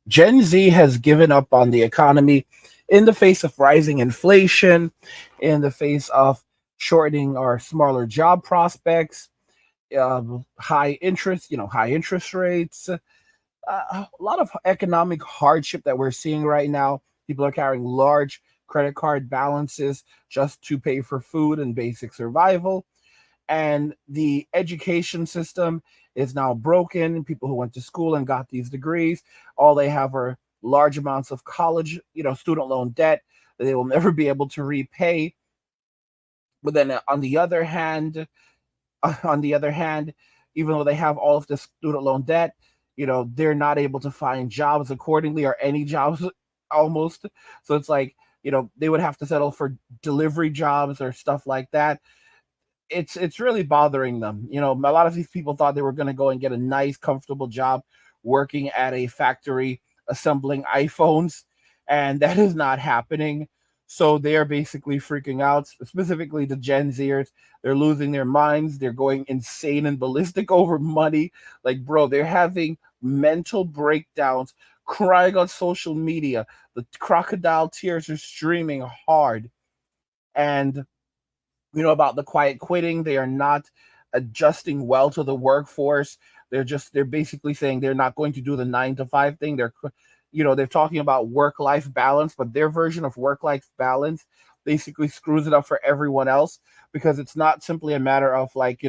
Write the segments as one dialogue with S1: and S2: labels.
S1: Gen Z has given up on the economy in the face of rising inflation, in the face of shortening or smaller job prospects, high interest rates, a lot of economic hardship that we're seeing right now. People are carrying large credit card balances just to pay for food and basic survival. And the education system is now broken. People who went to school and got these degrees, all they have are large amounts of college, student loan debt that they will never be able to repay. But then on the other hand, even though they have all of this student loan debt, they're not able to find jobs accordingly or any jobs almost. So it's like, they would have to settle for delivery jobs or stuff like that. It's really bothering them. A lot of these people thought they were going to go and get a nice, comfortable job working at a factory assembling iPhones, and that is not happening. So they are basically freaking out, specifically the Gen Zers. They're losing their minds. They're going insane and ballistic over money. Like, bro, they're having mental breakdowns, crying on social media. The crocodile tears are streaming hard. And about the quiet quitting. They are not adjusting well to the workforce. They're basically saying they're not going to do the 9 to 5 thing. They're talking about work life balance, but their version of work life balance basically screws it up for everyone else because it's not simply a matter of like,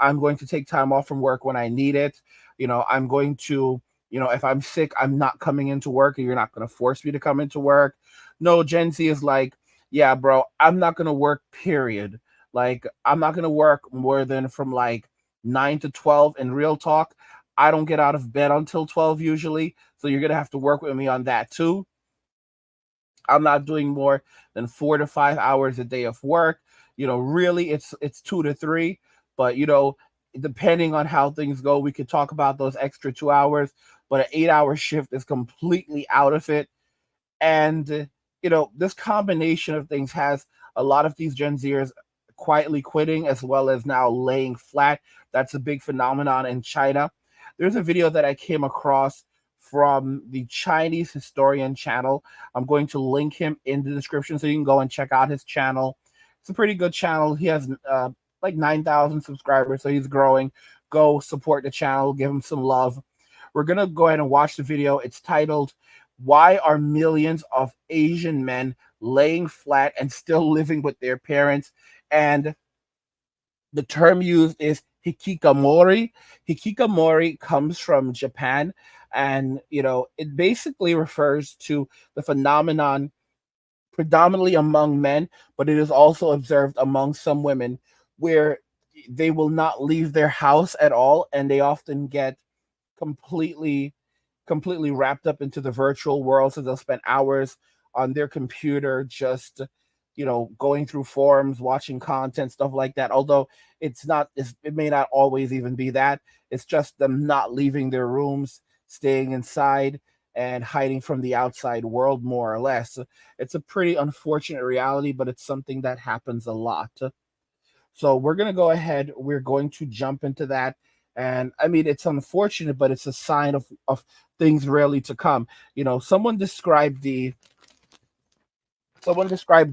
S1: I'm going to take time off from work when I need it. I'm going to, if I'm sick, I'm not coming into work and you're not going to force me to come into work. No, Gen Z is like, yeah, bro, I'm not going to work, period. Like, I'm not going to work more than from like 9 to 12 in real talk. I don't get out of bed until 12 usually. So you're going to have to work with me on that too. I'm not doing more than 4 to 5 hours a day of work. Really it's 2 to 3, but depending on how things go, we could talk about those extra 2 hours. But an 8 hour shift is completely out of it. And this combination of things has a lot of these Gen Zers quietly quitting as well as now laying flat. That's a big phenomenon in China. There's a video that I came across from the Chinese historian channel. I'm going to link him in the description so you can go and check out his channel. It's a pretty good channel. He has like 9,000 subscribers, so he's growing. Go support the channel, give him some love. We're going to go ahead and watch the video. It's titled, "Why Are Millions of Asian Men Laying Flat and Still Living with Their Parents?" And the term used is hikikomori. Hikikomori comes from Japan, and it basically refers to the phenomenon predominantly among men, but it is also observed among some women where they will not leave their house at all, and they often get completely completely wrapped up into the virtual world. So they'll spend hours on their computer just, going through forums, watching content, stuff like that. Although it may not always even be that. It's just them not leaving their rooms, staying inside and hiding from the outside world, more or less. It's a pretty unfortunate reality, but it's something that happens a lot. So we're going to go ahead. We're going to jump into that. And I mean, it's unfortunate, but it's a sign of things really to come. Someone described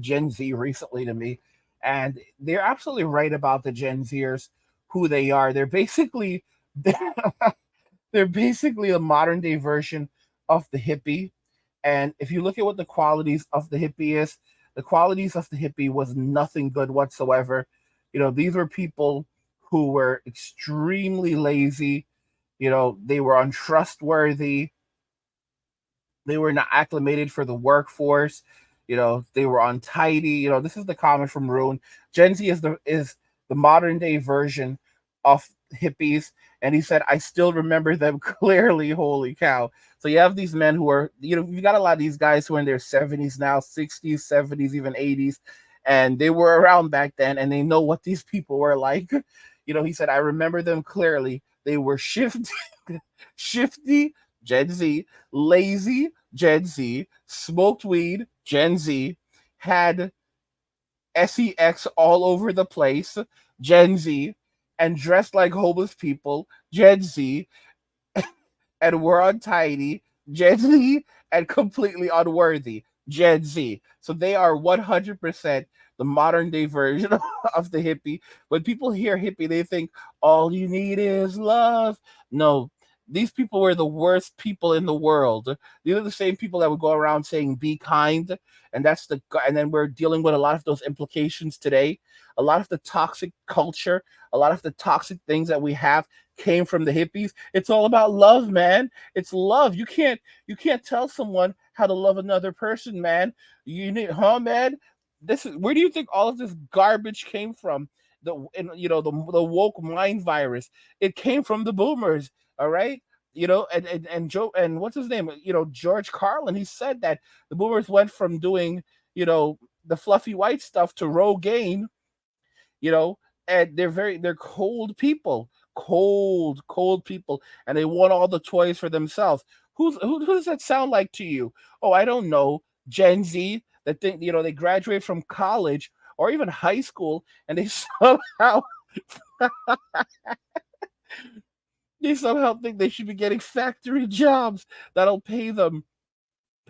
S1: Gen Z recently to me, and they're absolutely right about the Gen Zers, who they are. They're, they're basically a modern day version of the hippie. And if you look at what the qualities of the hippie is, the qualities of the hippie was nothing good whatsoever. These were people who were extremely lazy. They were untrustworthy. They were not acclimated for the workforce. They were untidy. This is the comment from Rune. Gen Z is the modern day version of hippies. And he said, I still remember them clearly. Holy cow. So you have these men who are, you got a lot of these guys who are in their 70s now, 60s, 70s, even 80s. And they were around back then and they know what these people were like. He said, I remember them clearly. They were shifty, Gen Z, lazy, Gen Z, smoked weed, Gen Z, had sex all over the place, Gen Z, and dressed like homeless people, Gen Z, and were untidy, Gen Z, and completely unworthy Gen Z. So they are 100% the modern day version of the hippie. When people hear hippie, they think all you need is love. No, these people were the worst people in the world. These are the same people that would go around saying be kind, and and then we're dealing with a lot of those implications today. A lot of the toxic culture, a lot of the toxic things that we have came from the hippies. It's all about love, man. It's love. You can't tell someone how to love another person, man. You need, huh, man? This is where do you think all of this garbage came from? The woke mind virus. It came from the boomers. All right. And Joe and what's his name? George Carlin. He said that the boomers went from doing the fluffy white stuff to Rogaine. You know, and they're cold people, and they want all the toys for themselves. Who does that sound like to you? Oh, I don't know. Gen Z that think they graduate from college or even high school, and they somehow they somehow think they should be getting factory jobs that'll pay them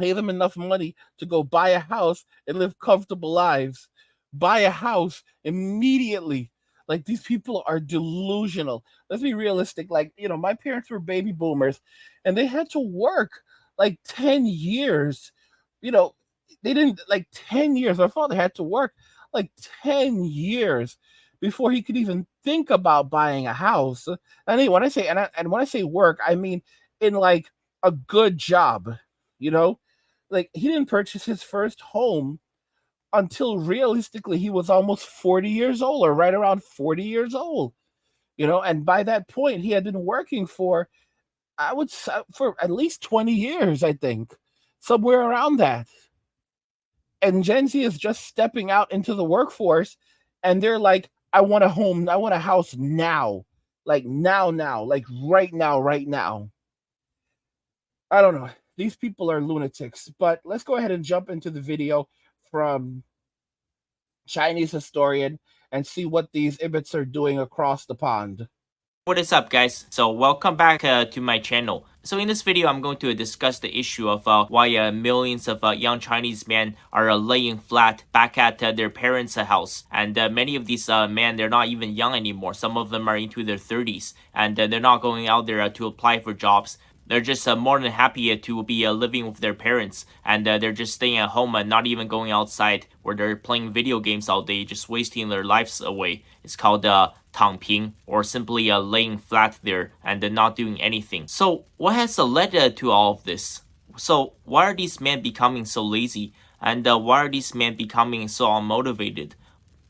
S1: enough money to go buy a house and live comfortable lives. Buy a house immediately. Like these people are delusional. Let's be realistic. Like, my parents were baby boomers and they had to work like 10 years. You know, they didn't like 10 years. My father had to work like 10 years before he could even think about buying a house. And when I say work, I mean in like a good job, you know? Like he didn't purchase his first home until realistically he was almost 40 years old or right around 40 years old, and by that point he had been working for I would say for at least 20 years, I think, somewhere around that. And Gen Z is just stepping out into the workforce and they're like, I want a home, I want a house now. Like now, like right now, right now. I don't know. These people are lunatics. But let's go ahead and jump into the video from Chinese historian and see what these ibits are doing across the pond.
S2: What is up, guys? So welcome back to my channel. So in this video, I'm going to discuss the issue of why millions of young Chinese men are laying flat back at their parents' house. And many of these men, they're not even young anymore. Some of them are into their 30s. And they're not going out there to apply for jobs. They're just more than happy to be living with their parents, and they're just staying at home and not even going outside, where they're playing video games all day, just wasting their lives away. It's called 躺平, or simply laying flat there and not doing anything. So what has led to all of this? So why are these men becoming so lazy, and why are these men becoming so unmotivated?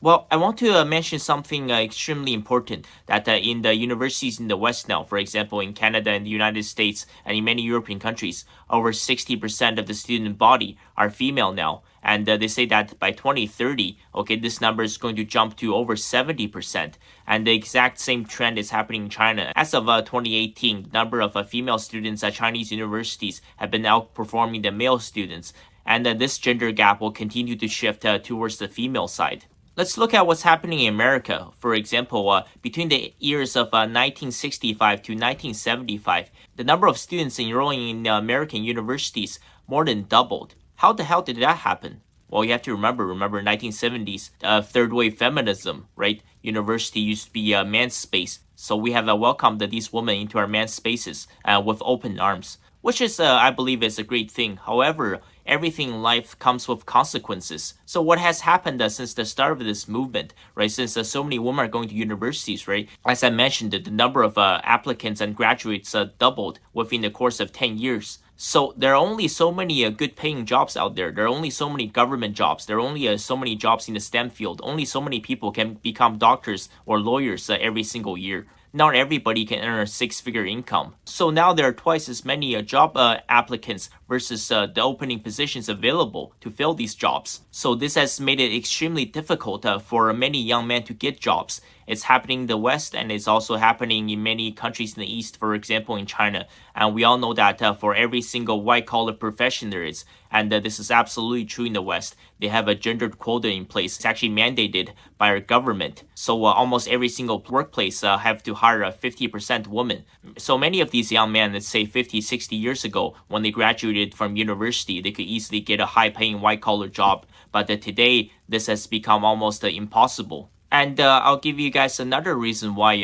S2: Well, I want to mention something extremely important that in the universities in the West now, for example, in Canada and the United States and in many European countries, over 60% of the student body are female now. And they say that by 2030, okay, this number is going to jump to over 70%. And the exact same trend is happening in China. As of 2018, the number of female students at Chinese universities have been outperforming the male students. And this gender gap will continue to shift towards the female side. Let's look at what's happening in America. For example, between the years of 1965 to 1975, the number of students enrolling in American universities more than doubled. How the hell did that happen? Well, you have to remember 1970s, third wave feminism, right? University used to be a man's space. So we have welcomed these women into our man's spaces with open arms, which is, I believe, is a great thing. However, everything in life comes with consequences. So what has happened since the start of this movement, right? Since so many women are going to universities, right? As I mentioned, the number of applicants and graduates doubled within the course of 10 years. So there are only so many good paying jobs out there. There are only so many government jobs. There are only so many jobs in the STEM field. Only so many people can become doctors or lawyers every single year. Not everybody can earn a six-figure income. So now there are twice as many job applicants versus the opening positions available to fill these jobs. So this has made it extremely difficult for many young men to get jobs. It's happening in the West, and it's also happening in many countries in the East, for example, in China. And we all know that for every single white collar profession there is, and this is absolutely true in the West, they have a gendered quota in place. It's actually mandated by our government. So almost every single workplace have to hire a 50% woman. So many of these young men, let's say 50, 60 years ago, when they graduated from university, they could easily get a high-paying white-collar job. But today, this has become almost impossible. And I'll give you guys another reason why,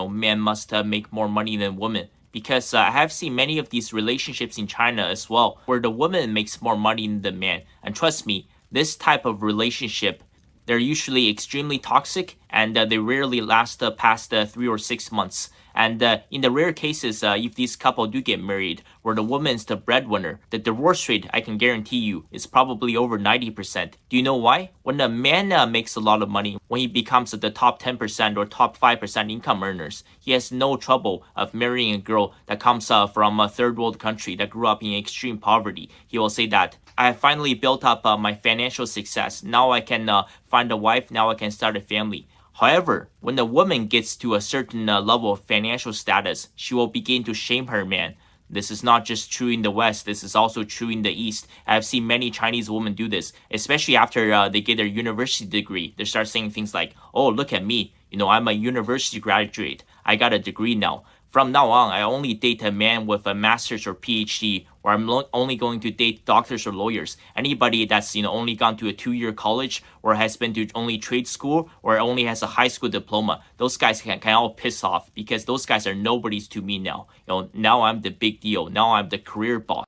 S2: men must make more money than women. Because I have seen many of these relationships in China as well, where the woman makes more money than the man. And trust me, this type of relationship, they're usually extremely toxic, and they rarely last past 3 or 6 months. And in the rare cases, if these couple do get married, where the woman's the breadwinner, the divorce rate, I can guarantee you, is probably over 90%. Do you know why? When a man makes a lot of money, when he becomes the top 10% or top 5% income earners, he has no trouble of marrying a girl that comes from a third world country that grew up in extreme poverty. He will say that, I have finally built up my financial success. Now I can find a wife. Now I can start a family. However, when a woman gets to a certain level of financial status, she will begin to shame her man. This is not just true in the West, this is also true in the East. I've seen many Chinese women do this, especially after they get their university degree. They start saying things like, oh, look at me. I'm a university graduate. I got a degree now. From now on, I only date a man with a master's or PhD, or I'm only going to date doctors or lawyers. Anybody that's only gone to a 2-year college, or has been to only trade school, or only has a high school diploma, those guys can all piss off, because those guys are nobodies to me now. Now I'm the big deal. Now I'm the career boss.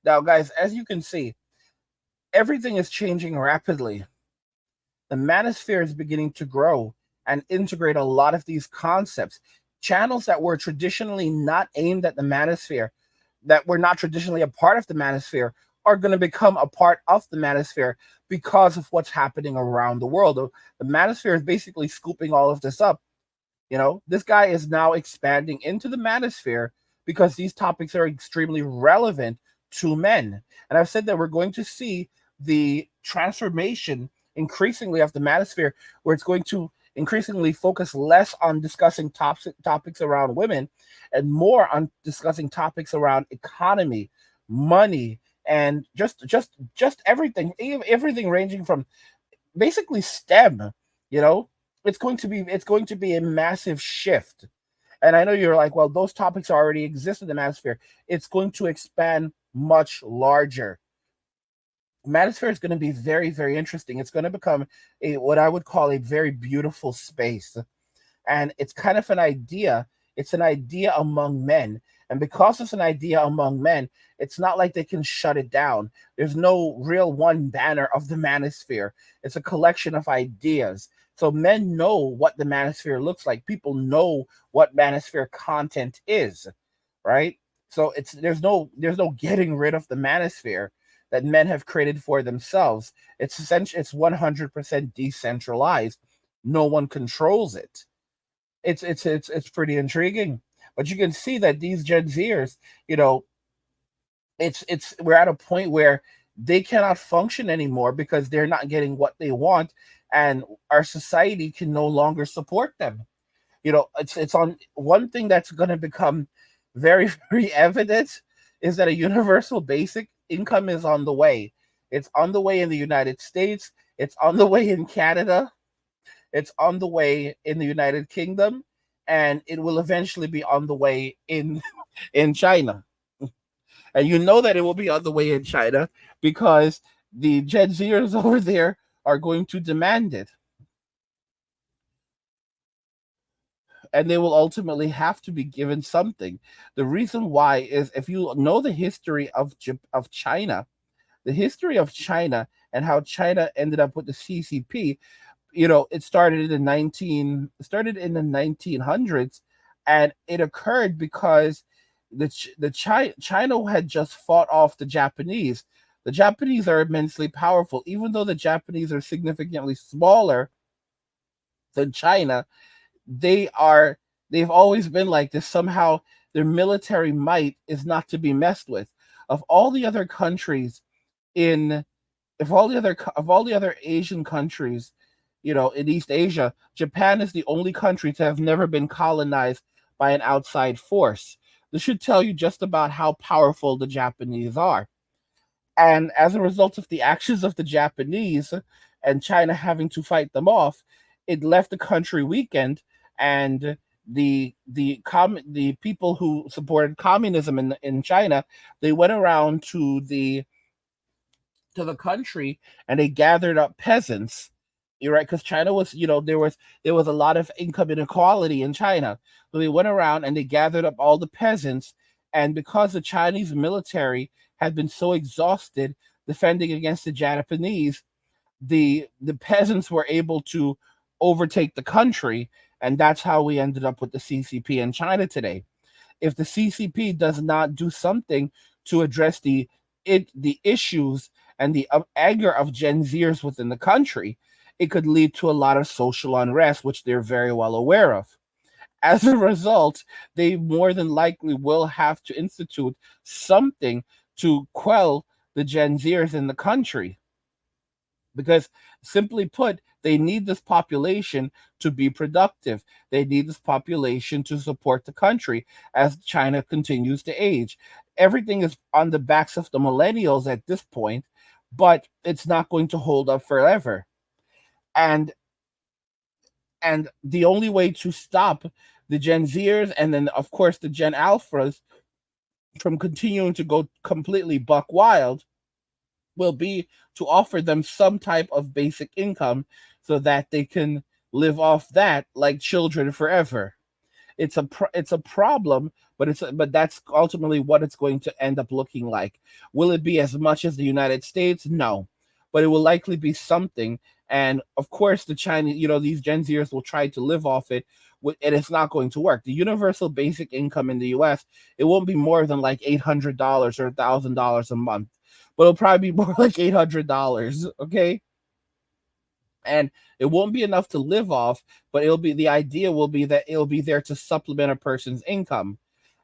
S1: Now, guys, as you can see, everything is changing rapidly. The manosphere is beginning to grow and integrate a lot of these concepts. Channels that were traditionally not aimed at the manosphere, that were not traditionally a part of the manosphere, are going to become a part of the manosphere because of what's happening around the world. The manosphere is basically scooping all of this up. This guy is now expanding into the manosphere because these topics are extremely relevant to men. And I've said that we're going to see the transformation increasingly of the manosphere, where it's going to increasingly focus less on discussing topics around women and more on discussing topics around economy, money, and just everything ranging from basically STEM. It's going to be a massive shift. And I know you're like, well, those topics already exist in the manosphere. It's going to expand much larger. Manosphere is going to be very, very interesting. It's going to become what I would call a very beautiful space. And it's kind of an idea. It's an idea among men. And because it's an idea among men, it's not like they can shut it down. There's no real one banner of the manosphere. It's a collection of ideas. So men know what the manosphere looks like. People know what manosphere content is, right? So there's no getting rid of the manosphere that men have created for themselves. It's 100% decentralized. No one controls it. It's pretty intriguing. But you can see that these Gen Zers, we're at a point where they cannot function anymore because they're not getting what they want, and our society can no longer support them. It's on one thing that's going to become very, very evident is that a universal basic income is on the way. It's on the way in the United States. It's on the way in Canada. It's on the way in the United Kingdom, and it will eventually be on the way in China. And you know that it will be on the way in China because the Gen Zers over there are going to demand it. And they will ultimately have to be given something. The reason why is, if you know the history of China, the history of China and how China ended up with the CCP, it started in the 1900s, and it occurred because China had just fought off the Japanese. The Japanese are immensely powerful, even though the Japanese are significantly smaller than China. They've always been like this. Somehow their military might is not to be messed with. Of all the other countries of all the other Asian countries, in East Asia, Japan is the only country to have never been colonized by an outside force. This should tell you just about how powerful the Japanese are. And as a result of the actions of the Japanese and China having to fight them off, it left the country weakened, and the people who supported communism in China, they went around to the country and they gathered up peasants. You're right, because China was, there was a lot of income inequality in China. So they went around and they gathered up all the peasants, and because the Chinese military had been so exhausted defending against the Japanese, the peasants were able to overtake the country, and that's how we ended up with the CCP in China today. If the CCP does not do something to address the issues and the anger of Gen Zers within the country, it could lead to a lot of social unrest, which they're very well aware of. As a result, they more than likely will have to institute something to quell the Gen Zers in the country, because simply put, they need this population to be productive. They need this population to support the country as China continues to age. Everything is on the backs of the millennials at this point, but it's not going to hold up forever. And the only way to stop the Gen Zers and then of course the Gen Alphas from continuing to go completely buck wild will be to offer them some type of basic income so that they can live off that like children forever. It's a problem, but that's ultimately what it's going to end up looking like. Will it be as much as the United States? No, but it will likely be something. And of course, the Chinese, these Gen Zers will try to live off it, and it's not going to work. The universal basic income in the U.S., it won't be more than like $800 or $1,000 a month, but it'll probably be more like $800. Okay, and it won't be enough to live off, but the idea will be that it'll be there to supplement a person's income.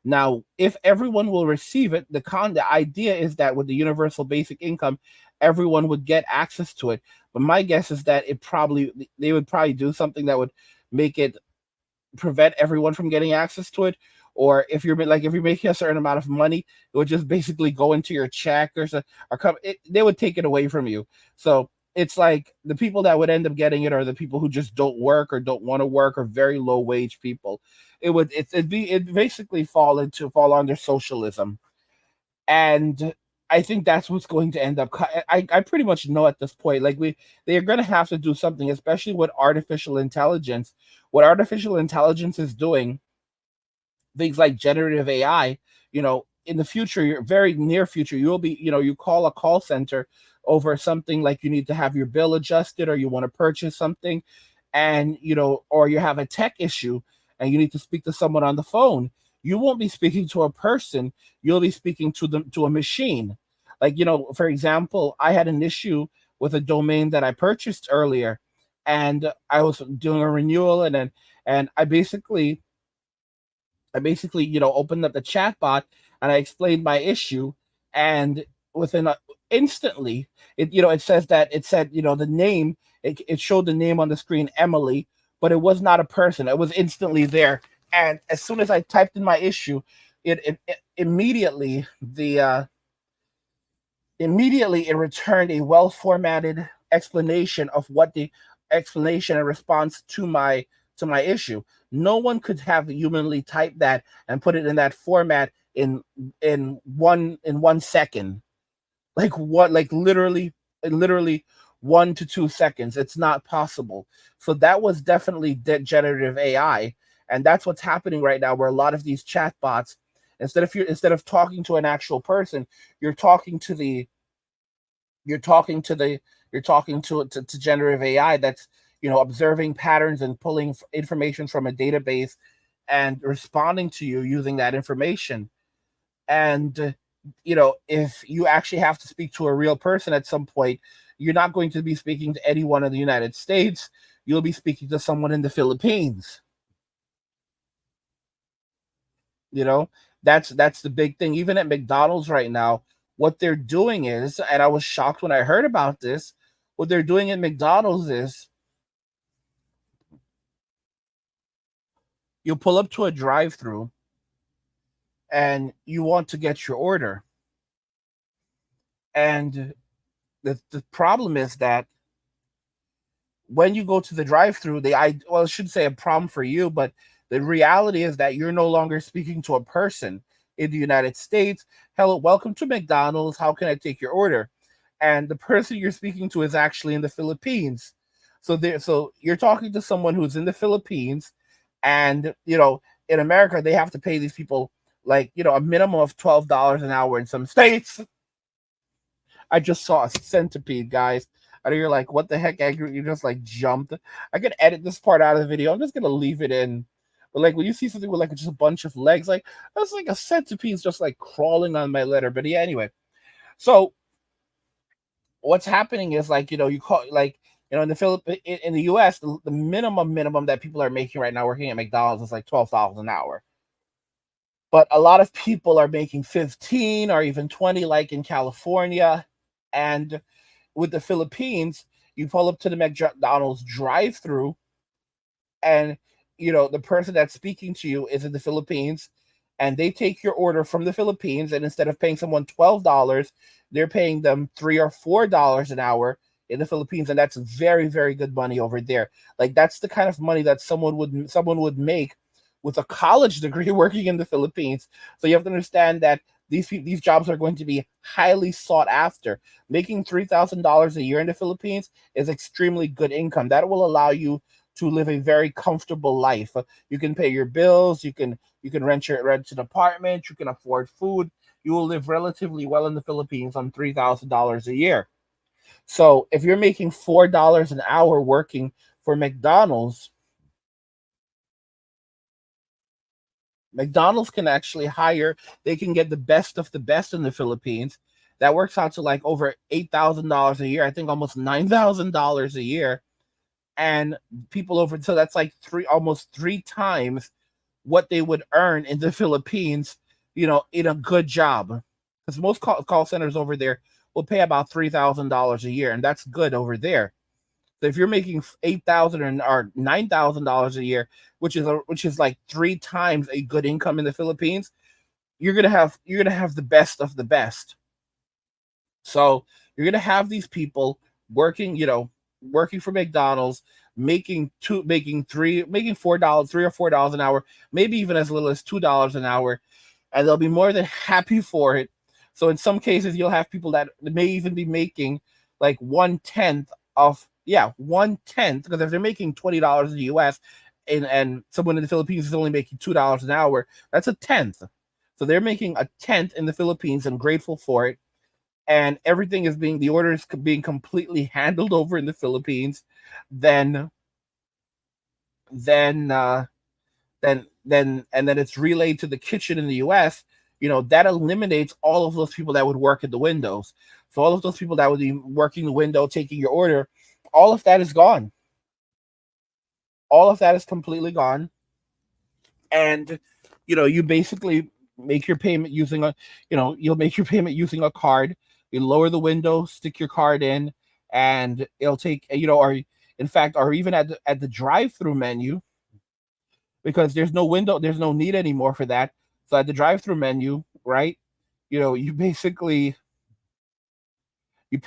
S1: Now, if everyone will receive it, the idea is that with the universal basic income, everyone would get access to it. But my guess is that they would probably do something that would make it prevent everyone from getting access to it. Or if you're making a certain amount of money, it would just basically go into your check they would take it away from you. So it's like the people that would end up getting it are the people who just don't work or don't want to work or very low wage people. It basically fall under socialism. And I think that's what's going to end up. I pretty much know at this point, like they are going to have to do something, especially with artificial intelligence. What artificial intelligence is doing, things like generative AI, in the future, your very near future, you'll be, you call a call center over something like you need to have your bill adjusted or you want to purchase something, and or you have a tech issue and you need to speak to someone on the phone. You won't be speaking to a person, you'll be speaking to a machine. Like, for example, I had an issue with a domain that I purchased earlier, and I was doing a renewal, and I basically, opened up the chat bot and I explained my issue, and within instantly, it said, the name, it showed the name on the screen, Emily, but it was not a person. It was instantly there. And as soon as I typed in my issue, it immediately it returned a well formatted explanation of what the explanation and response to my issue. No one could have humanly typed that and put it in that format in 1 second. Like what? Like literally 1 to 2 seconds. It's not possible. So that was definitely generative AI, and that's what's happening right now. Where a lot of these chatbots, instead of talking to an actual person, you're talking to the you're talking to the you're talking to generative AI that's observing patterns and pulling information from a database and responding to you using that information. And if you actually have to speak to a real person at some point, you're not going to be speaking to anyone in the United States. You'll be speaking to someone in the Philippines. You know, that's the big thing. Even at McDonald's right now, what they're doing is, and I was shocked when I heard about this, what they're doing at McDonald's is you pull up to a drive-through and you want to get your order. And the problem is that when you go to the drive-through, I should say a problem for you, but the reality is that you're no longer speaking to a person in the United States. Hello, welcome to McDonald's. How can I take your order? And the person you're speaking to is actually in the Philippines. So you're talking to someone who's in the Philippines, and in America they have to pay these people like a minimum of $12 an hour in some states. I just saw a centipede, guys. I know you're like, what the heck, Andrew? You just like jumped. I could edit this part out of the video. I'm just gonna leave it in. But like when you see something with like just a bunch of legs, like that's like a centipede's just like crawling on my letter. But yeah, anyway. So what's happening is like you call like in in the US, the minimum that people are making right now working at McDonald's is like $12 an hour. But a lot of people are making 15 or even 20, like in California. And with the Philippines, you pull up to the McDonald's drive-through, and the person that's speaking to you is in the Philippines, and they take your order from the Philippines, and instead of paying someone $12, they're paying them $3 or $4 an hour in the Philippines, and that's very, very good money over there. Like that's the kind of money that someone would make with a college degree working in the Philippines. So you have to understand that these jobs are going to be highly sought after. Making $3,000 a year in the Philippines is extremely good income. That will allow you to live a very comfortable life. You can pay your bills, you can rent an apartment, you can afford food. You will live relatively well in the Philippines on $3,000 a year. So if you're making $4 an hour working for McDonald's can actually they can get the best of the best in the Philippines. That works out to like over $8,000 a year. I think almost $9,000 a year. And so that's like almost three times what they would earn in the Philippines, in a good job. Because most call centers over there will pay about $3,000 a year, and that's good over there. So if you're making $8,000 or $9,000 a year, which is like three times a good income in the Philippines, you're gonna have the best of the best. So you're gonna have these people working for McDonald's, making $4, $3 or $4 an hour, maybe even as little as $2 an hour, and they'll be more than happy for it. So in some cases, you'll have people that may even be making like 1/10 of 1/10, because if they're making $20 in the US and someone in the Philippines is only making $2 an hour, that's a tenth. So they're making a tenth in the Philippines and grateful for it. And everything is the orders being completely handled over in the Philippines. Then it's relayed to the kitchen in the US. That eliminates all of those people that would work at the windows. So all of those people that would be working the window, taking your order, all of that is gone. All of that is completely gone. And you basically make your payment using you'll make your payment using a card. You lower the window, stick your card in, and it'll take or in fact, or even at the drive-through menu, because there's no window, there's no need anymore for that. So at the drive-through menu, right? You basically you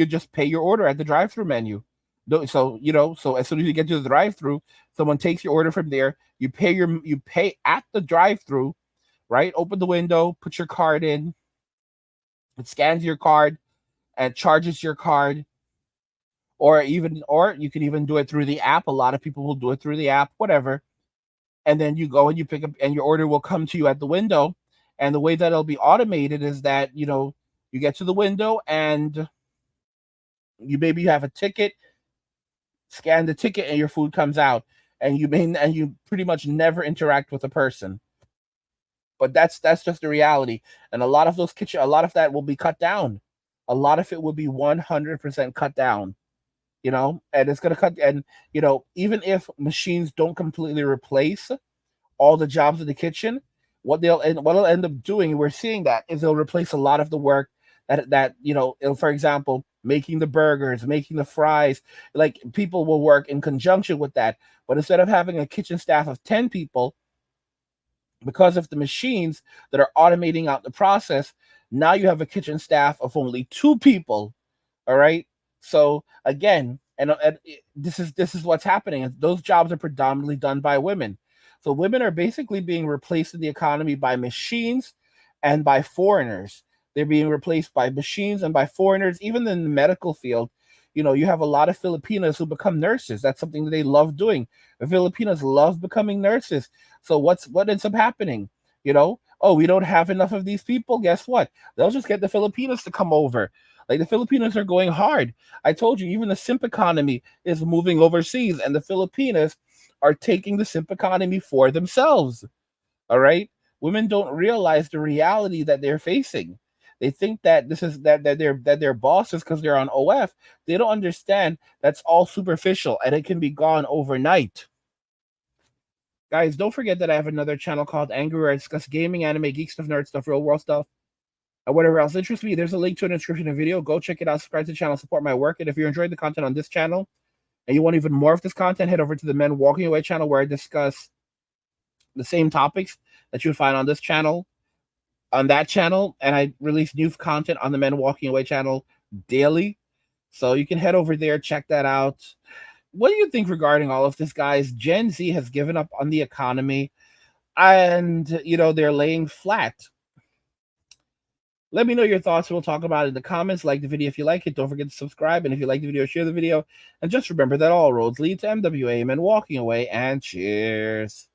S1: just pay your order at the drive-through menu. So as soon as you get to the drive-through, someone takes your order from there. You pay at the drive-through, right? Open the window, put your card in. It scans your card and charges your card. Or you can even do it through the app. A lot of people will do it through the app, whatever. And then you go and you pick up, and your order will come to you at the window. And the way that it'll be automated is that you get to the window and you have a ticket, scan the ticket, and your food comes out. And you pretty much never interact with a person. But that's just the reality. And a lot of that will be cut down. A lot of it will be 100% cut down. And it's going to cut. And, even if machines don't completely replace all the jobs in the kitchen, what they'll end up doing, we're seeing that, is they'll replace a lot of the work that for example, making the burgers, making the fries. Like, people will work in conjunction with that. But instead of having a kitchen staff of 10 people, because of the machines that are automating out the process, now you have a kitchen staff of only 2 people. All right. So again, and this is what's happening. Those jobs are predominantly done by women. So women are basically being replaced in the economy by machines and by foreigners. They're being replaced by machines and by foreigners. Even in the medical field, you have a lot of Filipinas who become nurses. That's something that they love doing. The Filipinos love becoming nurses. So what ends up happening? Oh, we don't have enough of these people. Guess what? They'll just get the Filipinos to come over. Like, the Filipinos are going hard. I told you, even the simp economy is moving overseas, and the Filipinos are taking the simp economy for themselves. All right? Women don't realize the reality that they're facing. They think that this is that they're bosses because they're on OF. They don't understand that's all superficial and it can be gone overnight. Guys, don't forget that I have another channel called Angry, where I discuss gaming, anime, geek stuff, nerd stuff, real world stuff, and whatever else interests me. There's a link to it in the description of the video. Go check it out, subscribe to the channel, support my work. And if you're enjoying the content on this channel and you want even more of this content, head over to the Men Walking Away channel, where I discuss the same topics that you'll find on this channel, on that channel, and I release new content on the Men Walking Away channel daily. So you can head over there, check that out. What do you think regarding all of this, guys? Gen Z has given up on the economy, and they're laying flat. Let me know your thoughts. We'll talk about it in the comments. Like the video if you like it. Don't forget to subscribe. And if you like the video, share the video. And just remember that all roads lead to MWA Men Walking Away. And cheers.